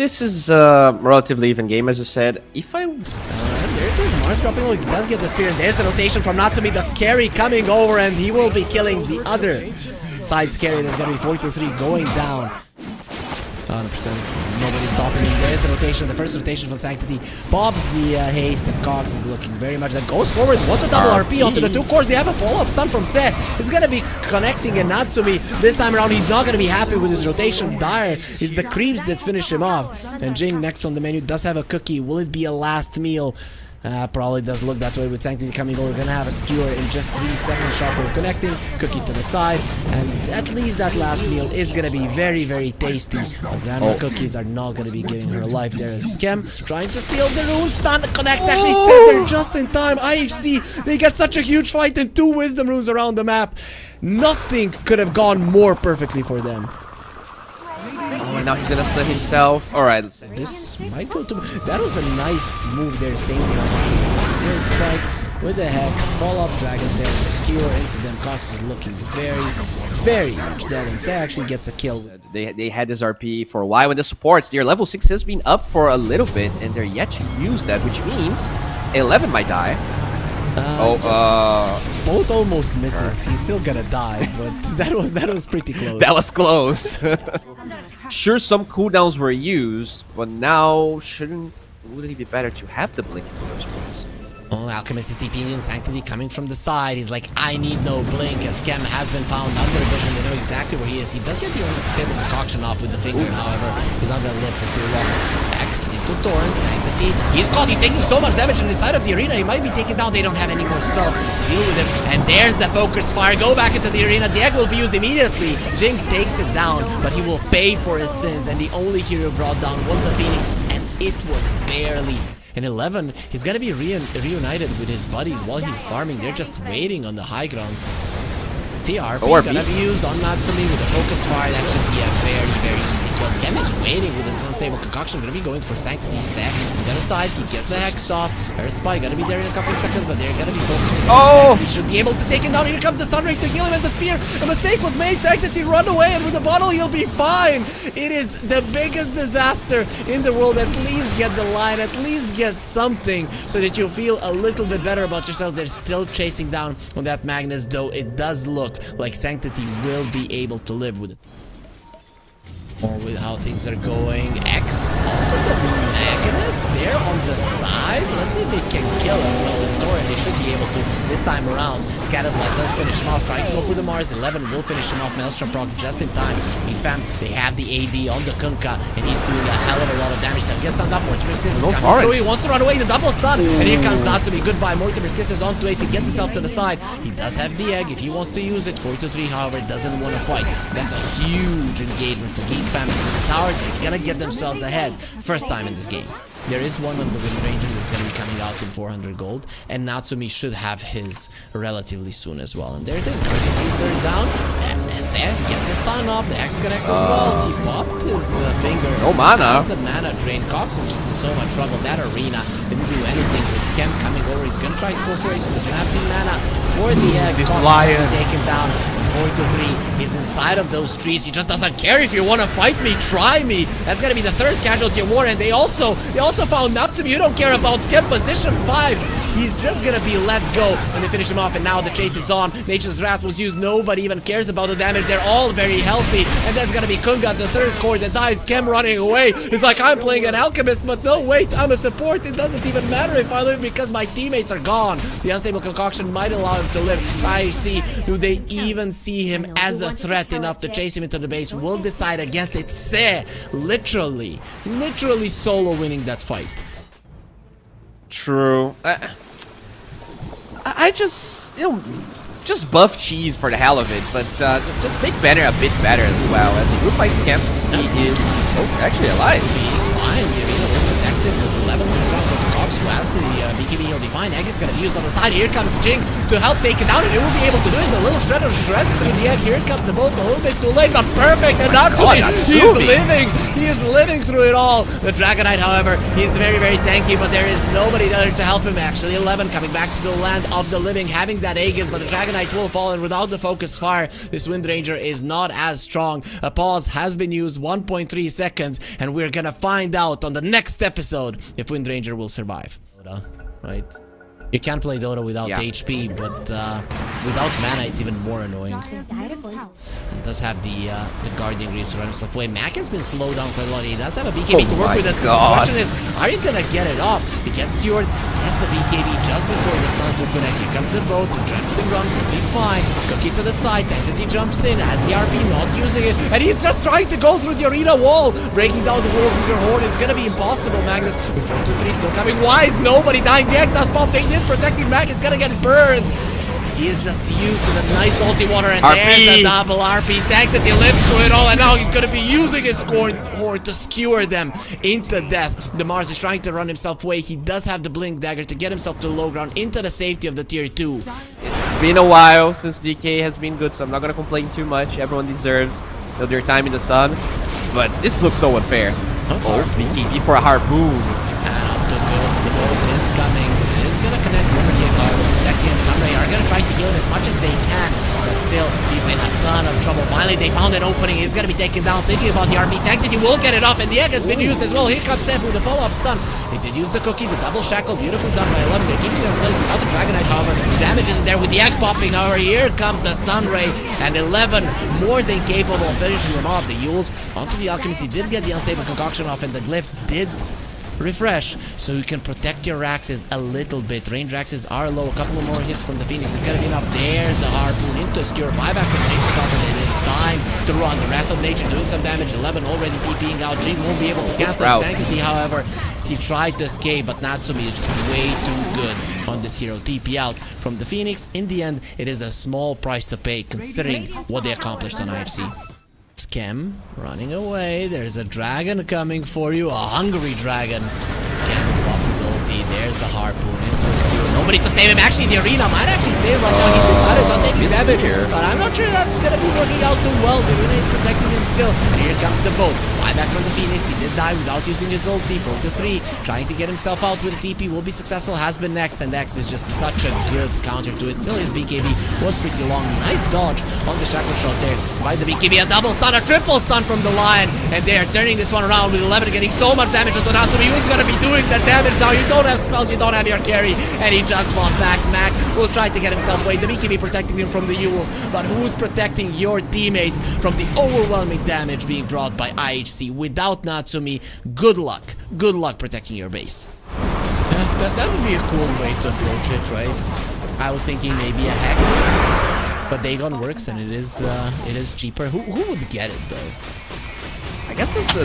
this is a relatively even game, as you said. If I... there it is, Mars dropping low, he does get the spear, and there's the rotation from Natsumi, the carry coming over, and he will be killing the other side's carry. There's gonna be 4-3 going down. 100%, nobody's stopping him. There's the rotation, the first rotation from Sanctity. Bob's the haste, and Cox is looking very much. That goes forward, what the double RP onto the 2 cores. They have a follow-up stun from Se. It's gonna be connecting, and Natsumi, this time around, he's not gonna be happy with his rotation. Dire, it's the creeps that finish him off. And Jing, next on the menu, does have a cookie. Will it be a last meal? Probably does look that way with Sanctity coming over. Gonna have a skewer in just 3 seconds. Sharper connecting, cookie to the side, and at least that last meal is gonna be very, very tasty. The grandma cookies are not gonna be giving her life. There is Skem trying to steal the rune. Stun connects, actually centered just in time. IHC, they get such a huge fight and 2 wisdom runes around the map. Nothing could have gone more perfectly for them. Oh, and now he's gonna split himself. Alright, let's see. This might go to... That was a nice move there, staying behind the tree. There's Spike with the Hex, follow-up Dragon there, and the skewer into them. Cox is looking very, very much dead, and Se actually gets a kill. They had this RP for a while, and the supports, their level 6 has been up for a little bit, and they're yet to use that, which means 11 might die. Both almost misses. He's still gonna die, but that was pretty close. That was close. Sure, some cooldowns were used, but now wouldn't it be better to have the blink in the first place? Oh, Alchemist is TPing in, Sanctity coming from the side. He's like, I need no blink. A Skem has been found under vision. They know exactly where he is. He does get the only concoction off with the finger, however. He's not going to live for too long. X into Torrent, Sanctity. He's caught. He's taking so much damage inside of the arena. He might be taken down. They don't have any more spells to deal with him. And there's the focus fire. Go back into the arena. The egg will be used immediately. Jing takes it down, but he will pay for his sins. And the only hero brought down was the Phoenix, and it was barely. In 11, he's gonna be reunited with his buddies while he's farming. They're just waiting on the high ground. TRP gonna be used on Natsumi with a focus fire. That should be a very, very easy kill. Skem is waiting with his unstable concoction. Gonna be going for Sanctity Sec. On the other side, he gets the Hex off. Her Spy gonna be there in a couple of seconds, but they're gonna be focusing on Sec. He should be able to take him down. Here comes the Sunray to heal him and the spear. A mistake was made. Sanctity run away, and with the bottle, he'll be fine. It is the biggest disaster in the world. At least get the line, at least get something so that you feel a little bit better about yourself. They're still chasing down on that Magnus, though it does look like Sanctity will be able to live with it. Or with how things are going. X onto the Magnus there on the side. Let's see if they can kill him. Well, the Torrent, they should be able to this time around. Scattered Light does finish him off. Trying to go for the Mars. 11 will finish him off. Maelstrom proc just in time. Geekfam, they have the AD on the Kunkka, and he's doing a hell of a lot of damage. That gets stunned upwards. Mortimer's Kiss is coming through. He wants to run away. The double stun. And here comes Natsumi. Goodbye. Mortimer's Kiss is on to Ace. He gets himself to the side. He does have the egg if he wants to use it. 4-3, however, doesn't want to fight. That's a huge engagement for Geekfam. The tower, they're gonna get themselves ahead. First time in this game. There is one on the Wind Ranger that's going to be coming out in 400 gold, and Natsumi should have his relatively soon as well. And there it is, user down, and Se gets the stun off, the Hex connects as well. He popped his finger. No mana. The mana drain. Cox is just in so much trouble. That arena didn't do anything with Skem coming over. He's going to try to go for it, so doesn't have the mana for the egg. Cox is take him down. 4-3. He's inside of those trees. He just doesn't care. If you want to fight me, try me. That's gonna be the third casualty of war. And they also found Natsumi. You don't care about Skem. Position 5. He's just gonna be let go, and they finish him off. And now the chase is on. Nature's Wrath was used. Nobody even cares about the damage. They're all very healthy. And that's gonna be Kunga, the third core that dies. Skem running away. He's like, I'm playing an alchemist, but no, wait, I'm a support. It doesn't even matter if I live because my teammates are gone. The unstable concoction might allow him to live. I see. Do they even see him as a threat enough to chase him into the base? Will decide against it. Se literally solo winning that fight. True. I just, just buff Cheese for the hell of it, but just make Banner a bit better as well. As the group fights Skem, he is actually alive. He's fine. The arena was protected. There's 11 turns around, but Cox West. The BKB will be fine. Egg is going to be used on the side. Here comes Jing to help take it down, and it will be able to do it. The little shredder shreds through the egg. Here comes the boat a little bit too late, but perfect. And not too late. He is living. He is living through it all. The Dragonite, however, he's very, very tanky, but there is nobody there to help him. Actually, 11 coming back to the land of the living, having that Aegis, but the Dragonite will fall, and without the focus fire, this Wind Ranger is not as strong. A pause has been used, 1.3 seconds, and we're gonna find out on the next episode if Wind Ranger will survive. Dota, right? You can't play Dota without HP, but without mana, it's even more annoying. And does have the Guardian Greaves to run himself away. Mac has been slowed down quite a lot. He does have a BKB to work with. The question is, are you gonna get it off? He gets cured, gets the BKB just before the stun will connect. Here comes the boat, the Drenching Run will be fine. Cookie to the side, Sanctity jumps in, has the RP, not using it, and he's just trying to go through the arena wall, breaking down the walls with your horn. It's gonna be impossible, Magnus, with 4-2-3 still coming. Why is nobody dying? The egg does pop, they did protecting Mac, it's gonna get burned. He is just used to the nice salty water, and there's the double RP. Sanctity lives through it all, and now he's gonna be using his horn to skewer them into death. The Mars is trying to run himself away. He does have the Blink Dagger to get himself to low ground into the safety of the tier 2. It's been a while since DK has been good, so I'm not gonna complain too much. Everyone deserves their time in the sun, but this looks so unfair. Oh, BKB for a harpoon. And up to go. The boat is coming. It's gonna connect Liberty and Guard. Protecting him. Sunray are gonna try to heal him as much as they can, but still, he's in a ton of trouble. Finally, they found an opening. He's gonna be taken down. Thinking about the RP. Sanctity will get it off, and the egg has been used as well. Here comes Seb with the follow-up stun. They did use the cookie, the double shackle. Beautifully done by 11. They're keeping their place without the Dragonite, however. The damage isn't there with the egg popping, however. Here comes the Sunray, and 11 more than capable of finishing them off. The Yules onto the Alchemist. He did get the unstable concoction off, and the Glyph did refresh, so you can protect your Raxes a little bit. Range Raxes are low. A couple of more hits from the Phoenix is gonna be enough. There's the harpoon into skewer. Buyback from the Nature's Prophet. It is time to run. The Wrath of Nature doing some damage. 11 already TPing out. Jing won't be able to cancel Sanctity, however. He tried to escape, but Natsumi is just way too good on this hero. TP out from the Phoenix. In the end, it is a small price to pay considering what they accomplished on IHC. Scam running away. There's a dragon coming for you, a hungry dragon. Scam pops his ulti. There's the harpoon into Stu. Nobody to save him. Actually, the arena might actually save him right now. He's inside it, not taking damage, but I'm not sure that's gonna be working out too well. The arena is protecting him still, and here comes the boat. Buyback from the Phoenix. He did die without using his ulti. 4-3, trying to get himself out with a TP. Will be successful. Has been next, and X is just such a good counter to it. Still, his BKB was pretty long. Nice dodge on the shackle shot there by the BKB. A double stun, a triple stun from the Lion, and they are turning this one around with 11 getting so much damage onto Natsumi. Who's gonna be doing that damage now? You don't have spells, you don't have your carry, and he just fought back. Mac will try to get himself away. The BKB protecting him from the Yules, but who's protecting your teammates from the overwhelming damage being brought by IHC? Without Natsumi, good luck. Good luck protecting your base. That would be a cool way to approach it, right? I was thinking maybe a Hex, but Dagon works, and it is cheaper. Who would get it though? I guess it's the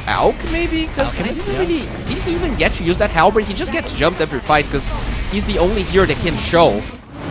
Alk maybe, because he didn't even get to use that halberd. He just gets jumped every fight because he's the only hero that can show.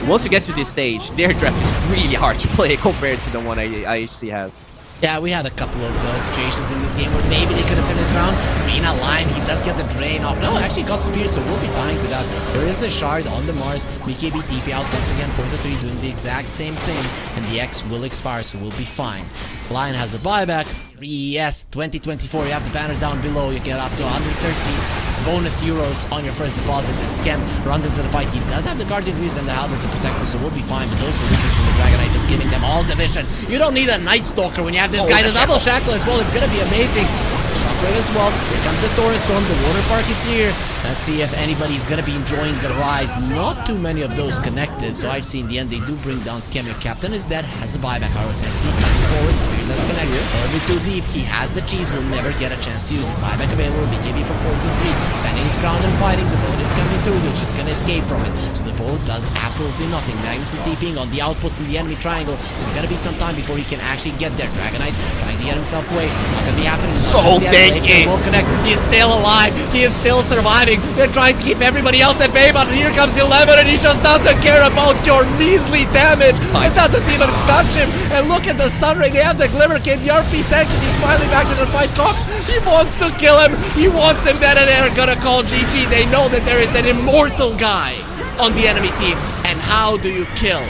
Once you get to this stage, their draft is really hard to play compared to the one IHC has. Yeah, we had a couple of situations in this game where maybe they could have turned it around. Arena Line, he does get the drain off. No, actually got Spirit, so we'll be fine to that. There is a shard on the Mars. BKB TP out once again, 4-3, doing the exact same thing. And the X will expire, so we'll be fine. Lion has a buyback. Yes, 2024, you have the banner down below. You get up to 130 bonus euros on your first deposit. And Scam runs into the fight. He does have the Guardian Greaves and the Halberd to protect us, so we'll be fine. But those solutions from the Dragonite just giving them all division. You don't need a Night Stalker when you have this guy. The double shackle as well. It's gonna be amazing. Shockwave as well. Here comes the Taurus Storm. The water park is here. Let's see if anybody's gonna be enjoying the rise. Not too many of those connected, so I'd see in the end they do bring down Scam. Your captain is dead. Has a buyback. However, coming forward. Spirit connect. A little bit too deep. He has the cheese. Will never get a chance to use it. Buyback available. BKB from 4-3. Standing his ground and fighting. The boat is coming through, which is gonna escape from it. So the boat does absolutely nothing. Magnus is TPing on the outpost in the enemy triangle. So it's gonna be some time before he can actually get there. Dragonite trying to get himself away. Not gonna be happening. So Jinky. Will connect. He is still alive. He is still surviving. They're trying to keep everybody else at bay, but here comes 11 and he just doesn't care about your measly damage. It doesn't even touch him. And look at the sun ray. They have the glimmer kid. The RP Sanctity is finally back to the fight. Cox, he wants to kill him. He wants him dead and they're gonna call GG. They know that there is an immortal guy on the enemy team. And how do you kill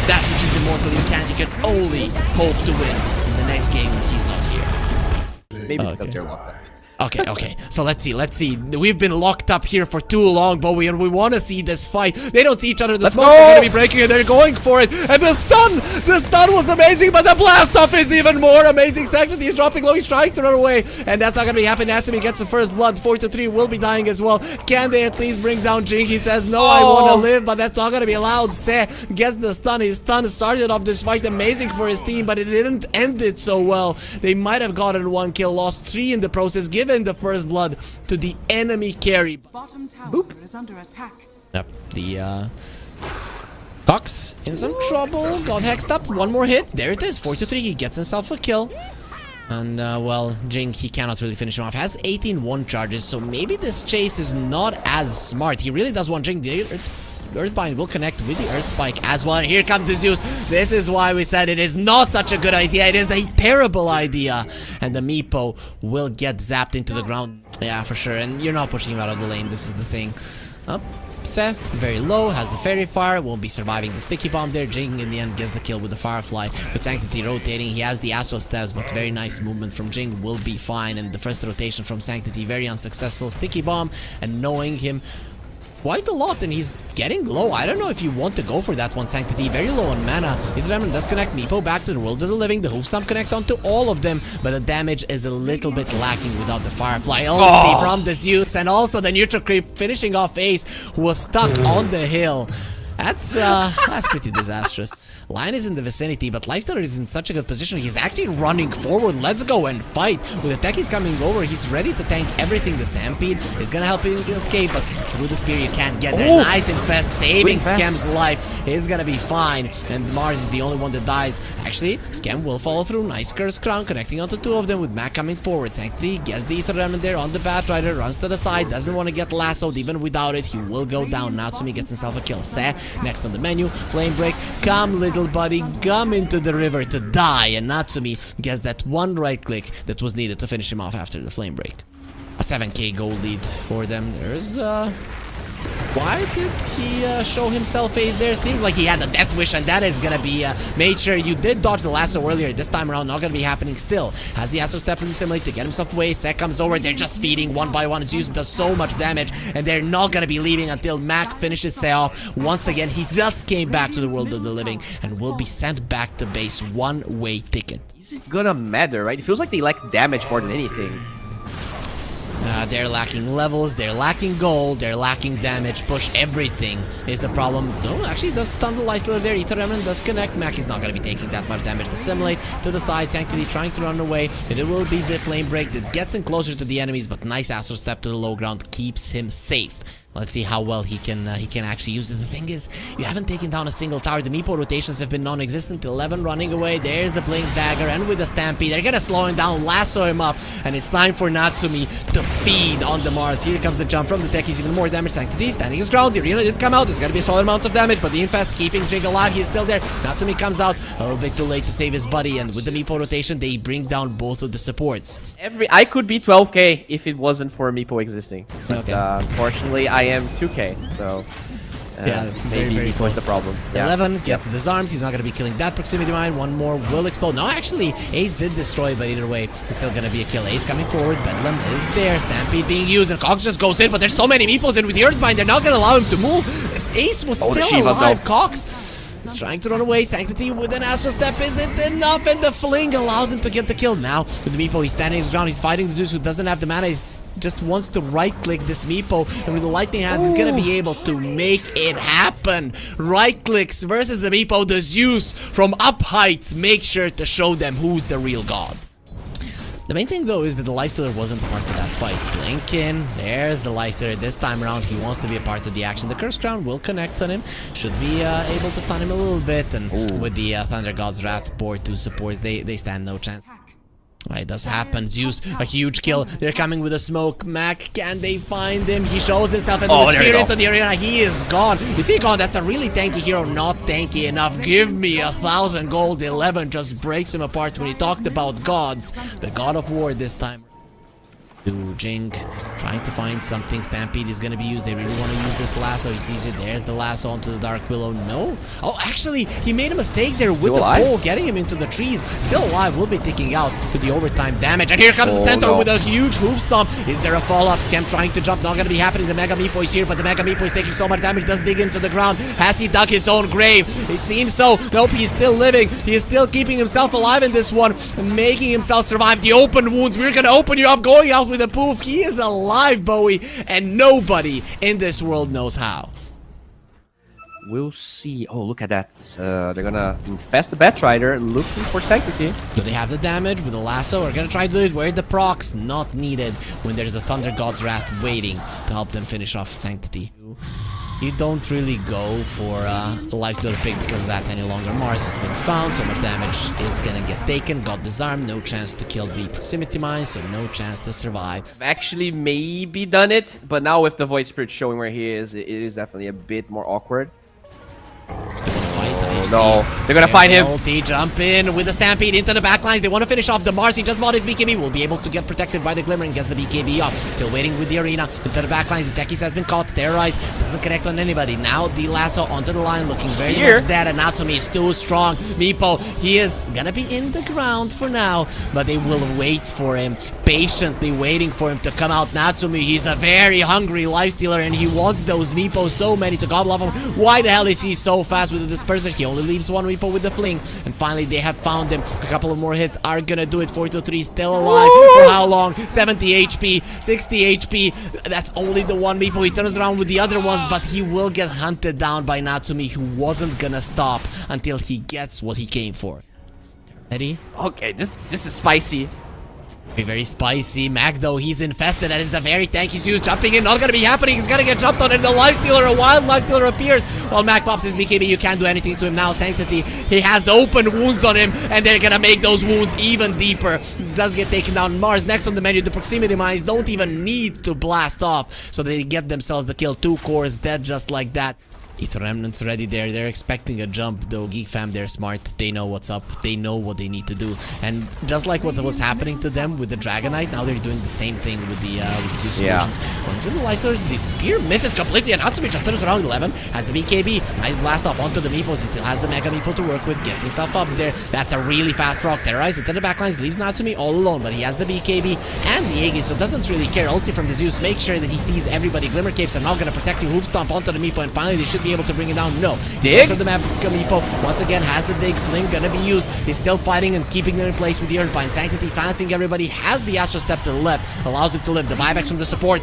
that which is immortal? You can't. You can only hope to win in the next game when he's not here. Maybe because they're locked up. Okay. So let's see. We've been locked up here for too long, but we want to see this fight. They don't see each other. The smokes are going to be breaking and they're going for it. And the stun was amazing, but the blast off is even more amazing. Sanctity is dropping low. He's trying to run away, and that's not going to be happening. Natsumi gets the first blood. 4-3 will be dying as well. Can they at least bring down Jing? He says, no, I want to live, but that's not going to be allowed. Se gets the stun. His stun started off this fight amazing for his team, but it didn't end it so well. They might have gotten 1 kill, lost 3 in the process, given the first blood to the enemy carry. Bottom tower is under attack. Yep, the Cox in some trouble, got hexed up, 1 more hit, there it is, 4-3, he gets himself a kill. And well, Jing, he cannot really finish him off, has 18 1 charges, so maybe this chase is not as smart. He really does want Jing. The Earthbind will connect with the Earth Spike as well. And here comes the Zeus. This is why we said it is not such a good idea. It is a terrible idea. And the Meepo will get zapped into the ground. Yeah, for sure. And you're not pushing him out of the lane. This is the thing. Se, very low, has the Fairy Fire, won't be surviving the Sticky Bomb there. Jing in the end gets the kill with the Firefly. With Sanctity rotating, he has the Astral Steps, but very nice movement from Jing will be fine. And the first rotation from Sanctity, very unsuccessful. Sticky Bomb, and knowing him quite a lot, and he's getting low. I don't know if you want to go for that one. Sanctity very low on mana. His Remnant does connect Meepo back to the world of the living. The Hoof Stomp connects onto all of them, but the damage is a little bit lacking without the Firefly ulti from the Zeus, and also the neutral creep finishing off Ace, who was stuck on the hill. That's pretty disastrous. Lion is in the vicinity, but Lifestealer is in such a good position. He's actually running forward. Let's go and fight. With the techies coming over, he's ready to tank everything. The Stampede is gonna help him escape, but through the spear you can't get there. Nice Infest, saving Skem's life. He's gonna be fine, and Mars is the only one that dies. Actually, Skem will follow through. Nice Curse Crown connecting onto 2 of them with Mac coming forward. Sanctity gets the Ether Remnant there on the Batrider, runs to the side, doesn't want to get lassoed. Even without it, he will go down. Natsumi gets himself a kill. Se, next on the menu, Flame Break. Come, little buddy, come into the river to die. And Natsumi gets that 1 right click that was needed to finish him off after the Flame Break. A 7k gold lead for them. There's why did he show himself phase there? Seems like he had the Death Wish, and that is gonna be made sure. You did dodge the lasso earlier. This time around, not gonna be happening still. Has the Astral Step from the Simulate to get himself away. Sek comes over. They're just feeding 1 by 1. Zeus does so much damage, and they're not gonna be leaving until Mac finishes Say off. Once again, he just came back to the world of the living and will be sent back to base. 1-way ticket. Is it gonna matter, right? It feels like they lack damage more than anything. They're lacking levels, they're lacking gold, they're lacking damage. Push everything is the problem. No, actually does stun the Lifestealer there. Ether Remnant does connect. Mac is not going to be taking that much damage. The Simulate to the side. Sanctity trying to run away. It will be the Flame Break that gets him closer to the enemies, but nice Astral Step to the low ground keeps him safe. Let's see how well he can actually use it. The thing is, you haven't taken down a single tower. The Meepo rotations have been non-existent. 11 running away. There's the Blink Dagger, and with the Stampede, they're gonna slow him down, lasso him up, and it's time for Natsumi to feed on the Mars. Here comes the jump from the techies, even more damage. Sanctity standing his ground. The arena did come out. It's gonna be a solid amount of damage, but the Infest keeping Jig alive. He's still there. Natsumi comes out a little bit too late to save his buddy, and with the Meepo rotation, they bring down both of the supports. I could be 12k if it wasn't for Meepo existing. But Okay. Unfortunately, I am 2k, so yeah, maybe very Meepo close. is the problem. Yeah. 11 gets disarmed. He's not going to be killing that proximity mine. 1 more will explode. No, actually, Ace did destroy, but either way, it's still going to be a kill. Ace coming forward. Bedlam is there. Stampede being used, and Cox just goes in, but there's so many Meepos in with the Earthbind. They're not going to allow him to move. This Ace was still alive. Cox is trying to run away. Sanctity with an Astral Step isn't enough, and the Fling allows him to get the kill. Now, with the Meepo, he's standing his ground. He's fighting the Zeus, who doesn't have the mana. He's just wants to right-click this Meepo, and with the Lightning Hands, he's gonna be able to make it happen. Right-clicks versus the Meepo. The Zeus from up heights make sure to show them who's the real god. The main thing, though, is that the Lifestealer wasn't a part of that fight. Blinkin, there's the Lifestealer. This time around, he wants to be a part of the action. The Curse Crown will connect on him. Should be able to stun him a little bit, and with the Thunder God's Wrath board 2 supports, they stand no chance. It does happen. Zeus, a huge kill. They're coming with a smoke. Mac, can they find him? He shows himself and with the spear into the arena. He is gone. Is he gone? That's a really tanky hero. Not tanky enough. Give me 1,000 gold. 11 just breaks him apart when he talked about gods. The god of war this time. Jink trying to find something. Stampede is gonna be used. They really want to use this lasso. He sees it. There's the lasso onto the Dark Willow. No. Oh, actually, he made a mistake there with the pole, getting him into the trees. Still alive. Will be ticking out to the overtime damage. And here comes the Centaur with a huge hoof stomp. Is there a follow-up? Scam trying to jump. Not gonna be happening. The Mega Meepo is here, but the Mega Meepo is taking so much damage. Does dig into the ground. Has he dug his own grave? It seems so. Nope, he's still living. He is still keeping himself alive in this one, making himself survive the open wounds. We're gonna open you up, going out with a poof. He is alive, Bowie, and nobody in this world knows how. We'll see. Oh, look at that. They're gonna infest the Batrider, looking for Sanctity. So they have the damage with the lasso. We're gonna try to do it where the procs not needed when there's a Thunder God's Wrath waiting to help them finish off Sanctity. You don't really go for the Lifestealer pick because of that any longer. Mars has been found, so much damage is gonna get taken. Got disarmed, no chance to kill the proximity mine, so no chance to survive. Actually, maybe done it, but now with the Void Spirit showing where he is, it is definitely a bit more awkward. No, they're gonna find him. They jump in with the Stampede into the backlines. They want to finish off the Mars. He just bought his BKB. Will be able to get protected by the Glimmer and gets the BKB off. Still waiting with the arena into the backlines. The Techies has been caught, terrorized. Doesn't connect on anybody. Now the lasso onto the line, looking very much dead. And Natsumi is too strong. Meepo, he is gonna be in the ground for now, but they will wait for him, patiently waiting for him to come out. Natsumi, he's a very hungry Lifestealer, and he wants those Meepo so many to gobble up him. Why the hell is he so fast with the disperser? He only leaves one Meepo with the fling, and finally they have found him. A couple of more hits are gonna do it. 4-3 still alive. For how long? 70 HP, 60 HP. That's only the one Meepo. He turns around with the other ones, but he will get hunted down by Natsumi, who wasn't gonna stop until he gets what he came for. Ready? Okay, this is spicy. Very spicy. Mac, though, he's infested. That is a very tanky Zeus jumping in. Not gonna be happening. He's gonna get jumped on, and the Lifestealer, a wild Lifestealer appears. While Mac pops his BKB, you can't do anything to him now. Sanctity, he has open wounds on him, and they're gonna make those wounds even deeper. Does get taken down. Mars next on the menu. The proximity mines don't even need to blast off, so they get themselves the kill. 2 cores dead just like that. Ether Remnants ready there. They're expecting a jump, though. Geekfam, they're smart. They know what's up. They know what they need to do. And just like what was happening to them with the Dragonite, now they're doing the same thing with the Zeus solutions. Going for the Lifestealer, the spear misses completely, and Natsumi just turns around. 11 has the BKB. Nice blast off onto the Meepos. He still has the Mega Meepo to work with. Gets himself up there. That's a really fast frog. Terrorized into the backlines. Leaves Natsumi all alone, but he has the BKB and the Aegis, so doesn't really care. Ulti from the Zeus. Make sure that he sees everybody. Glimmer Capes are now going to protect you. Hoof Stomp onto the Meepo, and finally they should be able to bring it down. No. Dig? So the map, Meepo once again has the dig. Fling gonna be used. He's still fighting and keeping them in place with the Earthbind. Sanctity silencing everybody. Has the Astral Step to the left. Allows him to live. The buyback from the support.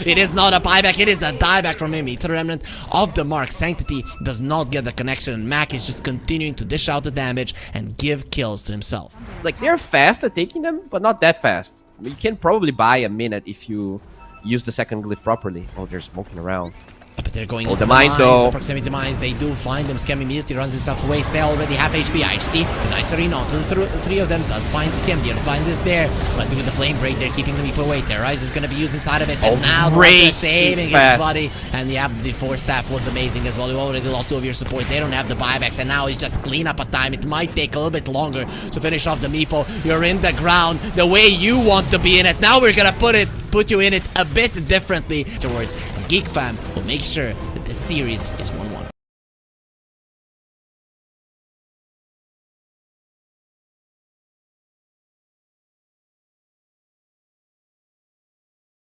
It is not a buyback. It is a dieback from him. Ether Remnant of the mark. Sanctity does not get the connection, and Mac is just continuing to dish out the damage and give kills to himself. Like, they're fast at taking them, but not that fast. You can probably buy a minute if you use the second glyph properly. Oh, they're smoking around. But they're going into the mines, though. The proximity mines, they do find them. Scam immediately runs himself away. Say already half HP. IHC, the nice arena onto the 3 of them. Does find Scam. The Earthbind is there. But with the flame break, they're keeping the Meepo away. Terrorize is going to be used inside of it. And now they're saving his body. And yeah, the 4 staff was amazing as well. You already lost 2 of your supports. They don't have the buybacks. And now it's just cleanup a time. It might take a little bit longer to finish off the Meepo. You're in the ground the way you want to be in it. Now we're going to put you in it a bit differently. Afterwards, Geekfam will make sure that this series is one